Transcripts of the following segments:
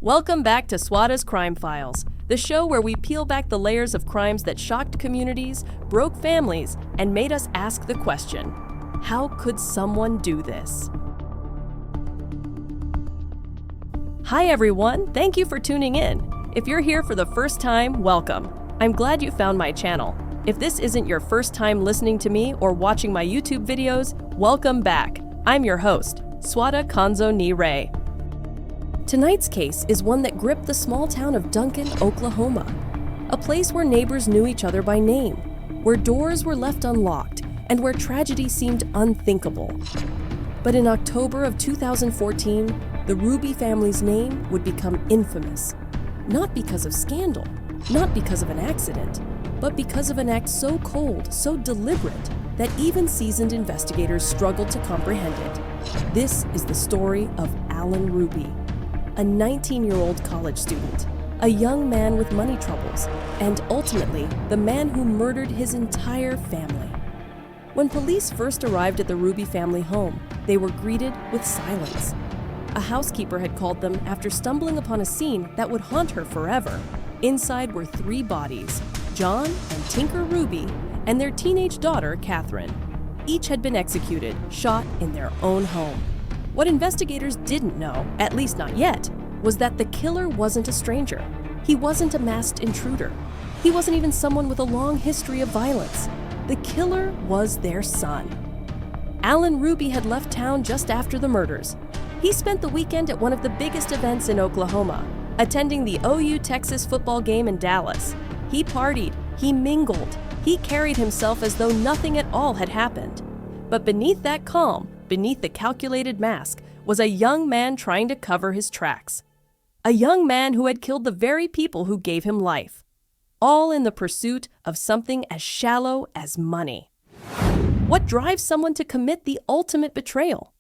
Welcome back to Suada's Crime Files, the show where we peel back the layers of crimes that shocked communities, broke families, and made us ask the question, how could someone do this? Hi everyone, thank you for tuning in. If you're here for the first time, welcome. I'm glad you found my channel. If this isn't your first time listening to me or watching my YouTube videos, welcome back. I'm your host, SuadaConzonire. Tonight's case is one that gripped the small town of Duncan, Oklahoma, a place where neighbors knew each other by name, where doors were left unlocked, and where tragedy seemed unthinkable. But in October of 2014, the Hruby family's name would become infamous, not because of scandal, not because of an accident, but because of an act so cold, so deliberate, that even seasoned investigators struggled to comprehend it. This is the story of Alan Hruby, a 19-year-old college student, a young man with money troubles, and ultimately, the man who murdered his entire family. When police first arrived at the Hruby family home, they were greeted with silence. A housekeeper had called them after stumbling upon a scene that would haunt her forever. Inside were 3 bodies, John and Tinker Hruby, and their teenage daughter, Katherine. Each had been executed, shot in their own home. What investigators didn't know, at least not yet, was that the killer wasn't a stranger. He wasn't a masked intruder. He wasn't even someone with a long history of violence. The killer was their son. Alan Hruby had left town just after the murders. He spent the weekend at one of the biggest events in Oklahoma, attending the OU Texas football game in Dallas. He partied, he mingled, he carried himself as though nothing at all had happened. But beneath that calm, beneath the calculated mask, was a young man trying to cover his tracks. A young man who had killed the very people who gave him life, all in the pursuit of something as shallow as money. What drives someone to commit the ultimate betrayal?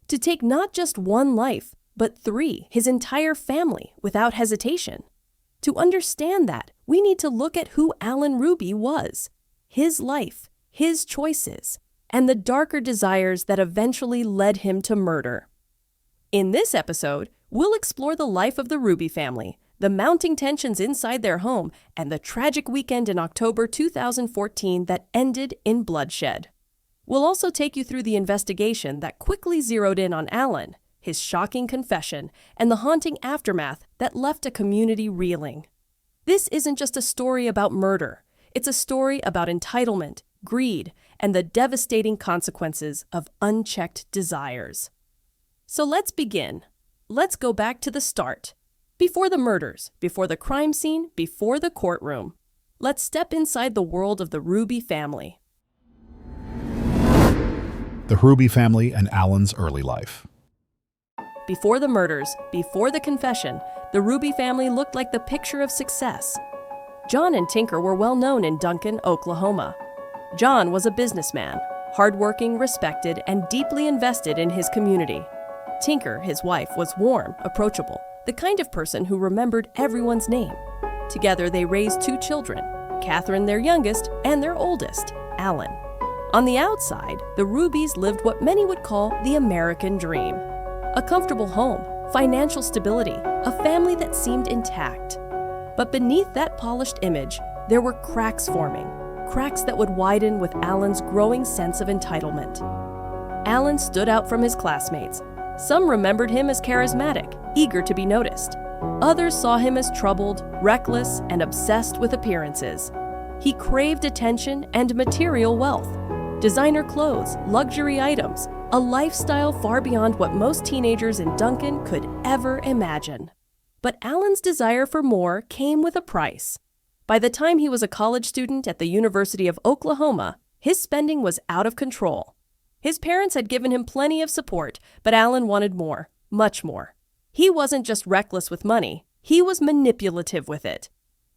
To take not just one life, but 3, his entire family, without hesitation. To understand that, we need to look at who Alan Hruby was, his life, his choices, and the darker desires that eventually led him to murder. In this episode, we'll explore the life of the Hruby family, the mounting tensions inside their home, and the tragic weekend in October 2014 that ended in bloodshed. We'll also take you through the investigation that quickly zeroed in on Alan, his shocking confession, and the haunting aftermath that left a community reeling. This isn't just a story about murder. It's a story about entitlement, greed, and the devastating consequences of unchecked desires. So let's begin. Let's go back to the start. Before the murders, before the crime scene, before the courtroom. Let's step inside the world of the Hruby family. The Hruby family and Alan's early life. Before the murders, before the confession, the Hruby family looked like the picture of success. John and Tinker were well known in Duncan, Oklahoma. John was a businessman, hardworking, respected, and deeply invested in his community. Tinker, his wife, was warm, approachable, the kind of person who remembered everyone's name. Together, they raised 2 children, Katherine, their youngest, and their oldest, Alan. On the outside, the Hrubys lived what many would call the American dream. A comfortable home, financial stability, a family that seemed intact. But beneath that polished image, there were cracks forming, cracks that would widen with Alan's growing sense of entitlement. Alan stood out from his classmates. Some remembered him as charismatic, eager to be noticed. Others saw him as troubled, reckless, and obsessed with appearances. He craved attention and material wealth, designer clothes, luxury items, a lifestyle far beyond what most teenagers in Duncan could ever imagine. But Alan's desire for more came with a price. By the time he was a college student at the University of Oklahoma, his spending was out of control. His parents had given him plenty of support, but Alan wanted more, much more. He wasn't just reckless with money, he was manipulative with it.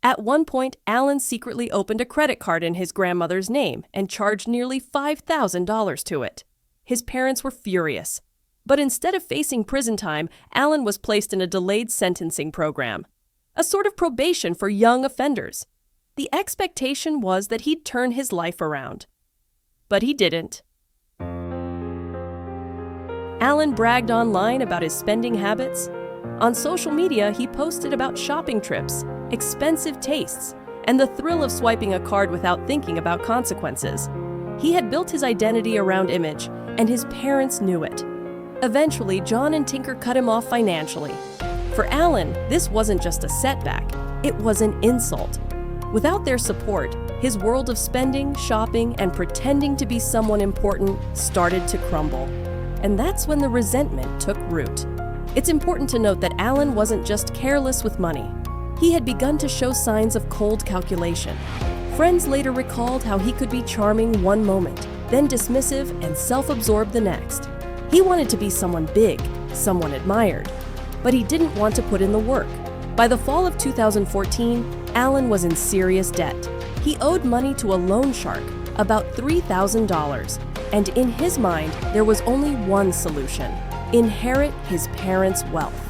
At one point, Alan secretly opened a credit card in his grandmother's name and charged nearly $5,000 to it. His parents were furious. But instead of facing prison time, Alan was placed in a delayed sentencing program, a sort of probation for young offenders. The expectation was that he'd turn his life around. But he didn't. Alan bragged online about his spending habits. On social media, he posted about shopping trips, expensive tastes, and the thrill of swiping a card without thinking about consequences. He had built his identity around image, and his parents knew it. Eventually, John and Tinker cut him off financially. For Alan, this wasn't just a setback, it was an insult. Without their support, his world of spending, shopping, and pretending to be someone important started to crumble. And that's when the resentment took root. It's important to note that Alan wasn't just careless with money. He had begun to show signs of cold calculation. Friends later recalled how he could be charming one moment, then dismissive and self-absorbed the next. He wanted to be someone big, someone admired, but he didn't want to put in the work. By the fall of 2014, Alan was in serious debt. He owed money to a loan shark, about $3,000, and in his mind, there was only one solution: inherit his parents' wealth.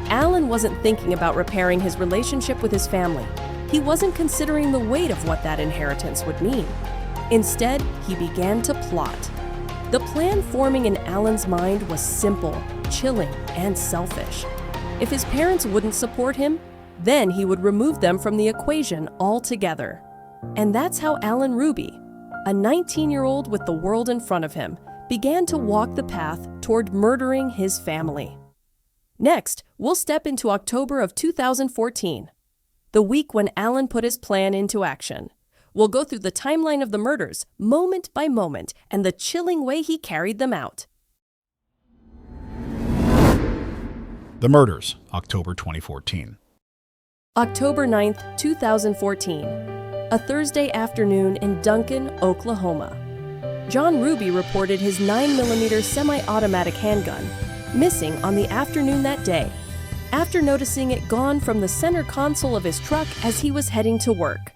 Alan wasn't thinking about repairing his relationship with his family. He wasn't considering the weight of what that inheritance would mean. Instead, he began to plot. The plan forming in Alan's mind was simple, chilling, and selfish. If his parents wouldn't support him, then he would remove them from the equation altogether. And that's how Alan Hruby, a 19-year-old with the world in front of him, began to walk the path toward murdering his family. Next, we'll step into October of 2014, the week when Alan put his plan into action. We'll go through the timeline of the murders, moment by moment, and the chilling way he carried them out. The murders, October 2014. October 9th, 2014, a Thursday afternoon in Duncan, Oklahoma. John Hruby reported his 9mm semi-automatic handgun missing on the afternoon that day, after noticing it gone from the center console of his truck as he was heading to work.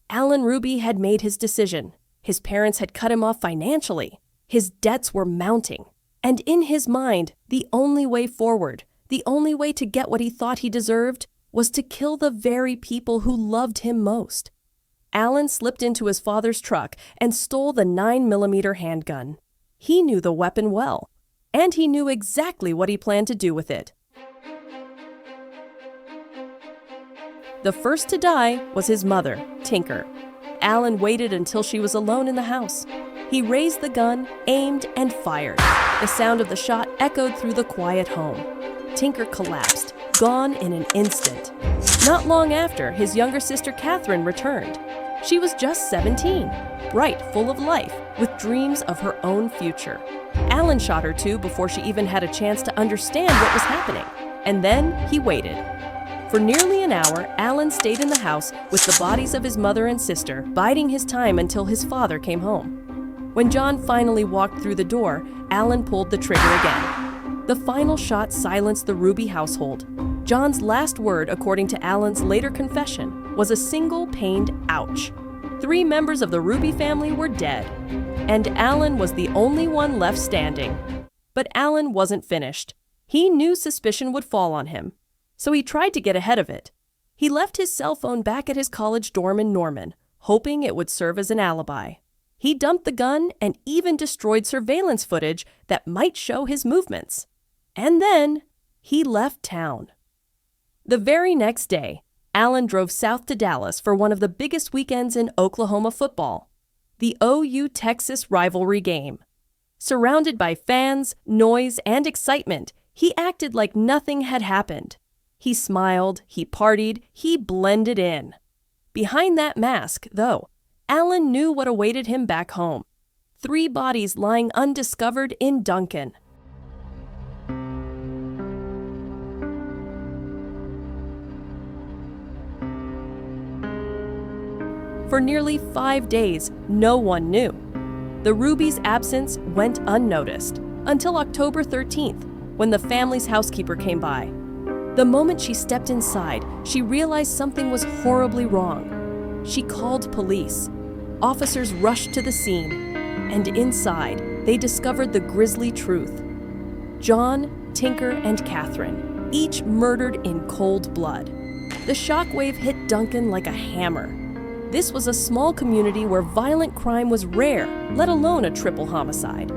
Alan Hruby had made his decision. His parents had cut him off financially. His debts were mounting. And in his mind, the only way forward, the only way to get what he thought he deserved, was to kill the very people who loved him most. Alan slipped into his father's truck and stole the 9mm handgun. He knew the weapon well, and he knew exactly what he planned to do with it. The first to die was his mother, Tinker. Alan waited until she was alone in the house. He raised the gun, aimed, and fired. The sound of the shot echoed through the quiet home. Tinker collapsed, gone in an instant. Not long after, his younger sister Katherine returned. She was just 17, bright, full of life, with dreams of her own future. Alan shot her too before she even had a chance to understand what was happening. And then he waited. For nearly an hour, Alan stayed in the house with the bodies of his mother and sister, biding his time until his father came home. When John finally walked through the door, Alan pulled the trigger again. The final shot silenced the Hruby household. John's last word, according to Alan's later confession, was a single pained ouch. 3 members of the Hruby family were dead, and Alan was the only one left standing. But Alan wasn't finished. He knew suspicion would fall on him, so he tried to get ahead of it. He left his cell phone back at his college dorm in Norman, hoping it would serve as an alibi. He dumped the gun and even destroyed surveillance footage that might show his movements. And then he left town. The very next day, Alan drove south to Dallas for one of the biggest weekends in Oklahoma football, the OU-Texas rivalry game. Surrounded by fans, noise, and excitement, he acted like nothing had happened. He smiled, he partied, he blended in. Behind that mask, though, Alan knew what awaited him back home. 3 bodies lying undiscovered in Duncan. For nearly 5 days, no one knew. The Hruby's absence went unnoticed until October 13th, when the family's housekeeper came by. The moment she stepped inside, she realized something was horribly wrong. She called police. Officers rushed to the scene, and inside, they discovered the grisly truth. John, Tinker, and Katherine, each murdered in cold blood. The shockwave hit Duncan like a hammer. This was a small community where violent crime was rare, let alone a triple homicide.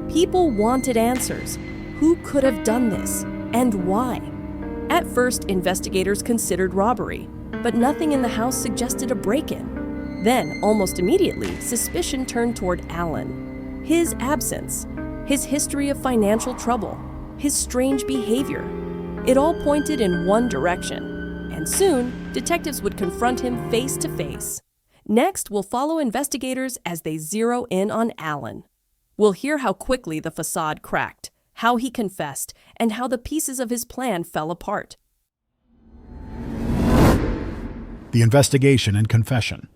People wanted answers. Who could have done this, and why? At first, investigators considered robbery, but nothing in the house suggested a break-in. Then, almost immediately, suspicion turned toward Alan. His absence, his history of financial trouble, his strange behavior. It all pointed in one direction, and soon, detectives would confront him face to face. Next, we'll follow investigators as they zero in on Alan. We'll hear how quickly the facade cracked, how he confessed, and how the pieces of his plan fell apart. The investigation and confession.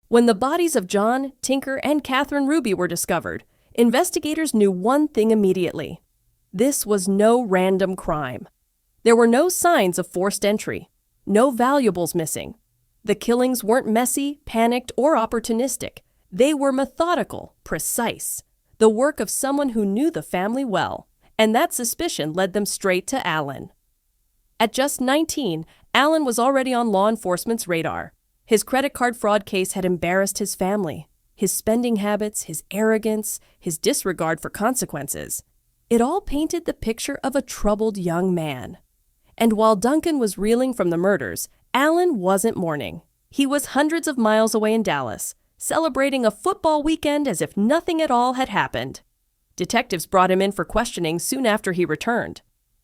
When the bodies of John, Tinker, and Katherine Hruby were discovered, investigators knew one thing immediately. This was no random crime. There were no signs of forced entry, no valuables missing. The killings weren't messy, panicked, or opportunistic. They were methodical, precise, the work of someone who knew the family well, and that suspicion led them straight to Alan. At just 19, Alan was already on law enforcement's radar. His credit card fraud case had embarrassed his family. His spending habits, his arrogance, his disregard for consequences. It all painted the picture of a troubled young man. And while Duncan was reeling from the murders, Alan wasn't mourning. He was hundreds of miles away in Dallas, celebrating a football weekend as if nothing at all had happened. Detectives brought him in for questioning soon after he returned.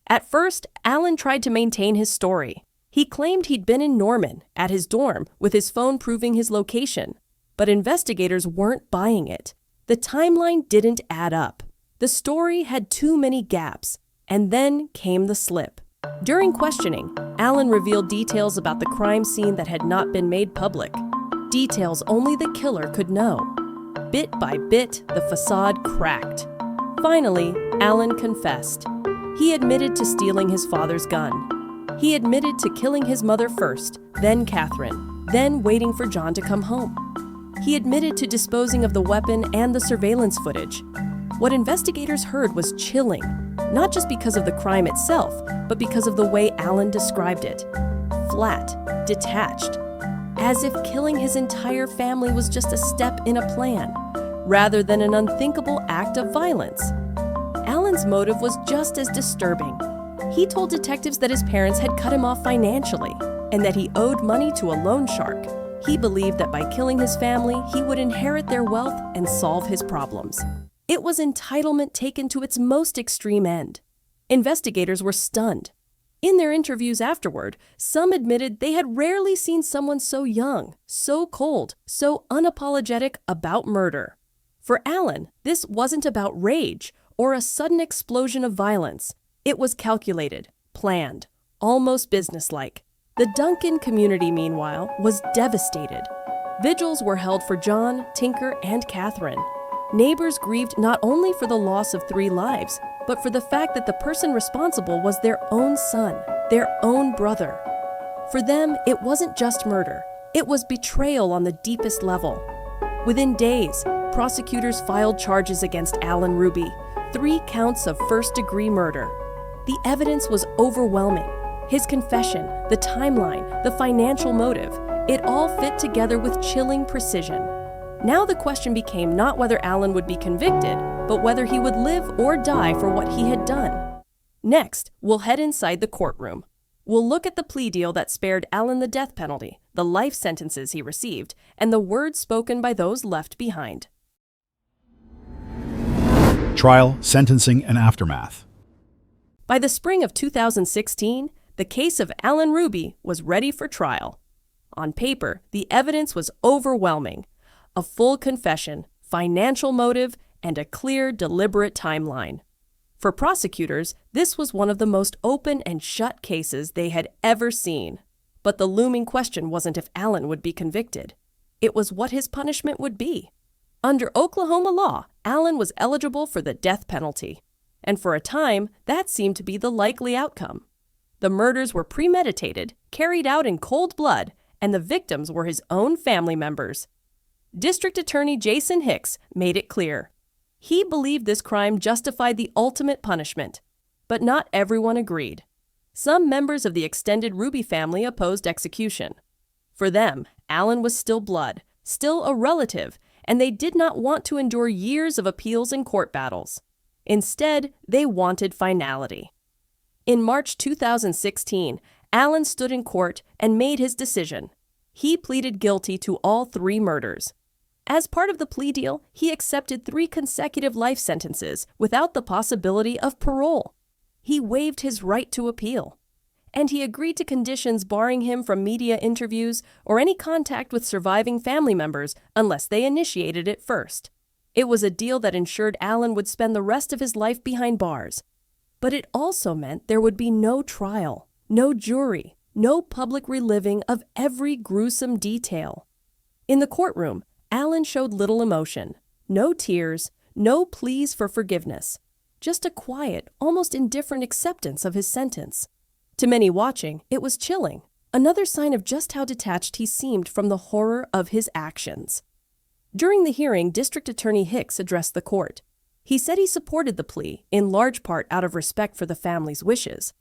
At first, Alan tried to maintain his story. He claimed he'd been in Norman, at his dorm, with his phone proving his location. But investigators weren't buying it. The timeline didn't add up. The story had too many gaps. And then came the slip. During questioning, Alan revealed details about the crime scene that had not been made public. Details only the killer could know. Bit by bit, the facade cracked. Finally, Alan confessed. He admitted to stealing his father's gun. He admitted to killing his mother first, then Katherine, then waiting for John to come home. He admitted to disposing of the weapon and the surveillance footage. What investigators heard was chilling, not just because of the crime itself, but because of the way Alan described it. Flat, detached, as if killing his entire family was just a step in a plan, rather than an unthinkable act of violence. Alan's motive was just as disturbing. He told detectives that his parents had cut him off financially, and that he owed money to a loan shark. He believed that by killing his family, he would inherit their wealth and solve his problems. It was entitlement taken to its most extreme end. Investigators were stunned. In their interviews afterward, some admitted they had rarely seen someone so young, so cold, so unapologetic about murder. For Alan, this wasn't about rage or a sudden explosion of violence. It was calculated, planned, almost businesslike. The Duncan community, meanwhile, was devastated. Vigils were held for John, Tinker, and Katherine. Neighbors grieved not only for the loss of 3 lives, but for the fact that the person responsible was their own son, their own brother. For them, it wasn't just murder. It was betrayal on the deepest level. Within days, prosecutors filed charges against Alan Hruby, 3 counts of first-degree murder. The evidence was overwhelming. His confession, the timeline, the financial motive, it all fit together with chilling precision. Now the question became not whether Alan would be convicted, but whether he would live or die for what he had done. Next, we'll head inside the courtroom. We'll look at the plea deal that spared Alan the death penalty, the life sentences he received, and the words spoken by those left behind. Trial, sentencing, and aftermath. By the spring of 2016, the case of Alan Hruby was ready for trial. On paper, the evidence was overwhelming. A full confession, financial motive, and a clear, deliberate timeline. For prosecutors, this was one of the most open and shut cases they had ever seen. But the looming question wasn't if Alan would be convicted. It was what his punishment would be. Under Oklahoma law, Alan was eligible for the death penalty. And for a time, that seemed to be the likely outcome. The murders were premeditated, carried out in cold blood, and the victims were his own family members. District Attorney Jason Hicks made it clear. He believed this crime justified the ultimate punishment, but not everyone agreed. Some members of the extended Hruby family opposed execution. For them, Alan was still blood, still a relative, and they did not want to endure years of appeals and court battles. Instead, they wanted finality. In March 2016, Alan stood in court and made his decision. He pleaded guilty to all 3 murders. As part of the plea deal, he accepted 3 consecutive life sentences without the possibility of parole. He waived his right to appeal. And he agreed to conditions barring him from media interviews or any contact with surviving family members unless they initiated it first. It was a deal that ensured Alan would spend the rest of his life behind bars. But it also meant there would be no trial, no jury, no public reliving of every gruesome detail. In the courtroom, Alan showed little emotion, no tears, no pleas for forgiveness, just a quiet, almost indifferent acceptance of his sentence. To many watching, it was chilling, another sign of just how detached he seemed from the horror of his actions. During the hearing, District Attorney Hicks addressed the court. He said he supported the plea, in large part out of respect for the family's wishes.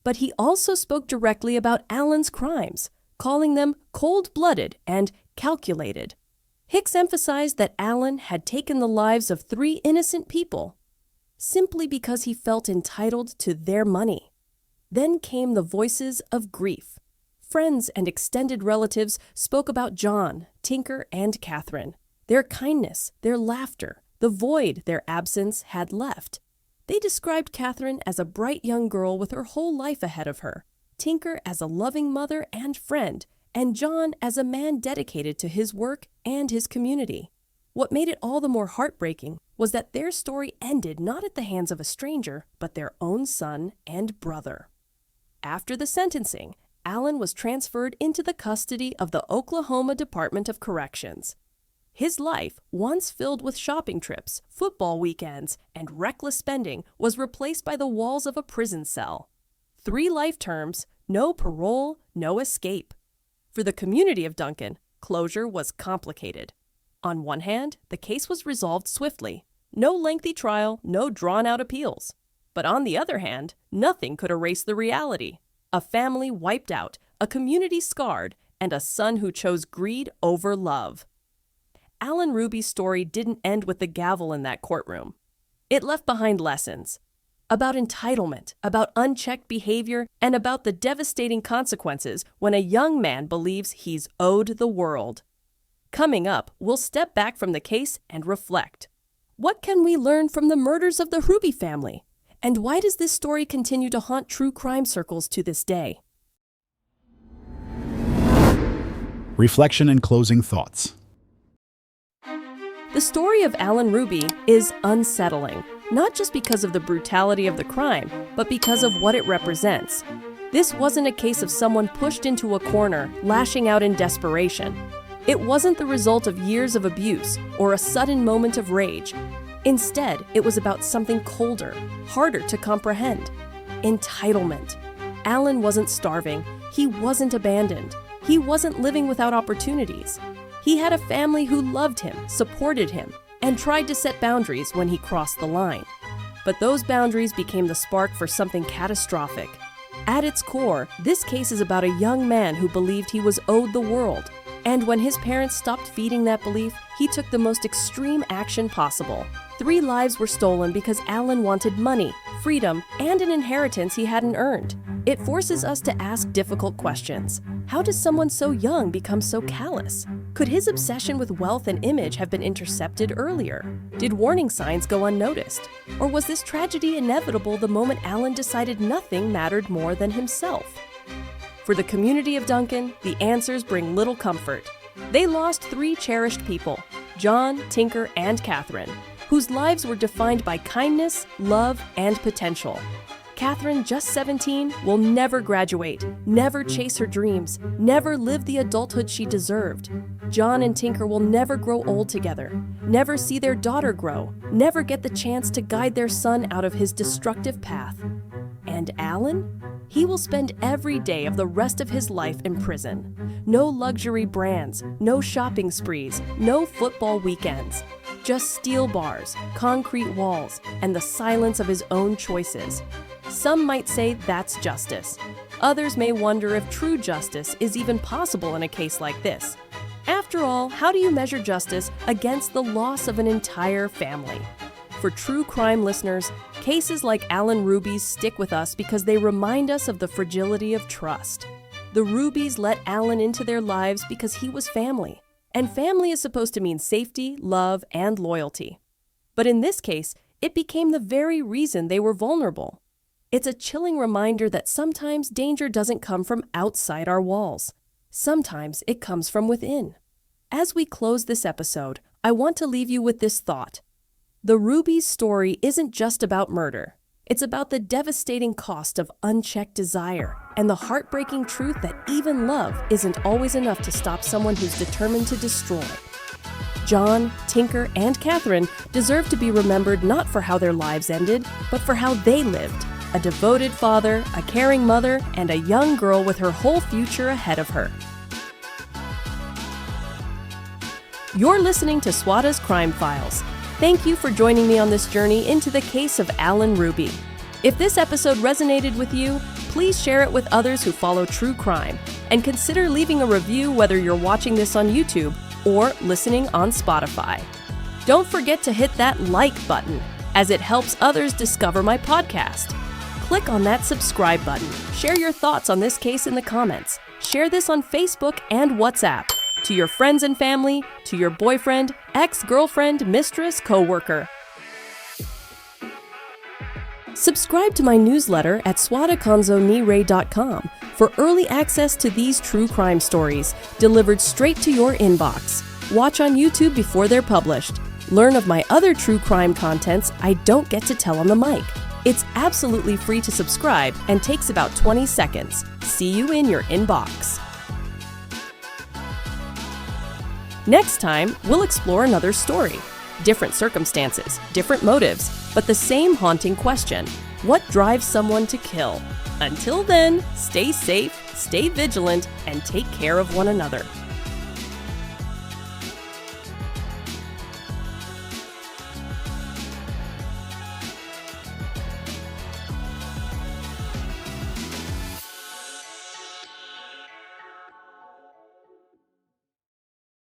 But he also spoke directly about Alan's crimes, calling them cold-blooded and calculated. Hicks emphasized that Alan had taken the lives of 3 innocent people simply because he felt entitled to their money. Then came the voices of grief. Friends and extended relatives spoke about John, Tinker, and Katherine, their kindness, their laughter, the void their absence had left. They described Katherine as a bright young girl with her whole life ahead of her, Tinker as a loving mother and friend, and John as a man dedicated to his work and his community. What made it all the more heartbreaking was that their story ended not at the hands of a stranger, but their own son and brother. After the sentencing, Alan was transferred into the custody of the Oklahoma Department of Corrections. His life, once filled with shopping trips, football weekends, and reckless spending, was replaced by the walls of a prison cell. 3 life terms, no parole, no escape. For the community of Duncan, closure was complicated. On one hand, the case was resolved swiftly. No lengthy trial, no drawn-out appeals. But on the other hand, nothing could erase the reality. A family wiped out, a community scarred, and a son who chose greed over love. Alan Hruby's story didn't end with the gavel in that courtroom. It left behind lessons about entitlement, about unchecked behavior, and about the devastating consequences when a young man believes he's owed the world. Coming up, we'll step back from the case and reflect. What can we learn from the murders of the Hruby family? And why does this story continue to haunt true crime circles to this day? Reflection and closing thoughts. The story of Alan Hruby is unsettling, not just because of the brutality of the crime, but because of what it represents. This wasn't a case of someone pushed into a corner, lashing out in desperation. It wasn't the result of years of abuse or a sudden moment of rage. Instead, it was about something colder, harder to comprehend. Entitlement. Alan wasn't starving. He wasn't abandoned. He wasn't living without opportunities. He had a family who loved him, supported him, and tried to set boundaries when he crossed the line. But those boundaries became the spark for something catastrophic. At its core, this case is about a young man who believed he was owed the world. And when his parents stopped feeding that belief, he took the most extreme action possible. 3 lives were stolen because Alan wanted money, freedom, and an inheritance he hadn't earned. It forces us to ask difficult questions. How does someone so young become so callous? Could his obsession with wealth and image have been intercepted earlier? Did warning signs go unnoticed? Or was this tragedy inevitable the moment Alan decided nothing mattered more than himself? For the community of Duncan, the answers bring little comfort. They lost 3 cherished people, John, Tinker, and Katherine, whose lives were defined by kindness, love, and potential. Katherine, just 17, will never graduate, never chase her dreams, never live the adulthood she deserved. John and Tinker will never grow old together, never see their daughter grow, never get the chance to guide their son out of his destructive path. And Alan? He will spend every day of the rest of his life in prison. No luxury brands, no shopping sprees, no football weekends. Just steel bars, concrete walls, and the silence of his own choices. Some might say that's justice. Others may wonder if true justice is even possible in a case like this. After all, how do you measure justice against the loss of an entire family? For true crime listeners, Cases like Alan Hruby's stick with us because they remind us of the fragility of trust. The Hrubys let Alan into their lives because he was family. And family is supposed to mean safety, love, and loyalty. But in this case, it became the very reason they were vulnerable. It's a chilling reminder that sometimes danger doesn't come from outside our walls. Sometimes it comes from within. As we close this episode, I want to leave you with this thought. The Hruby's story isn't just about murder. It's about the devastating cost of unchecked desire and the heartbreaking truth that even love isn't always enough to stop someone who's determined to destroy. John, Tinker, and Katherine deserve to be remembered not for how their lives ended, but for how they lived. A devoted father, a caring mother, and a young girl with her whole future ahead of her. You're listening to Suada's Crime Files. Thank you for joining me on this journey into the case of Alan Hruby. If this episode resonated with you, please share it with others who follow true crime, and consider leaving a review whether you're watching this on YouTube or listening on Spotify. Don't forget to hit that like button, as it helps others discover my podcast. Click on that subscribe button. Share your thoughts on this case in the comments. Share this on Facebook and WhatsApp. To your friends and family, to your boyfriend, ex-girlfriend, mistress, co-worker. Subscribe to my newsletter at SuadaConzonire.com for early access to these true crime stories delivered straight to your inbox. Watch on YouTube before they're published. Learn of my other true crime contents I don't get to tell on the mic. It's absolutely free to subscribe and takes about 20 seconds. See you in your inbox. Next time, we'll explore another story. Different circumstances, different motives, but the same haunting question. What drives someone to kill? Until then, stay safe, stay vigilant, and take care of one another.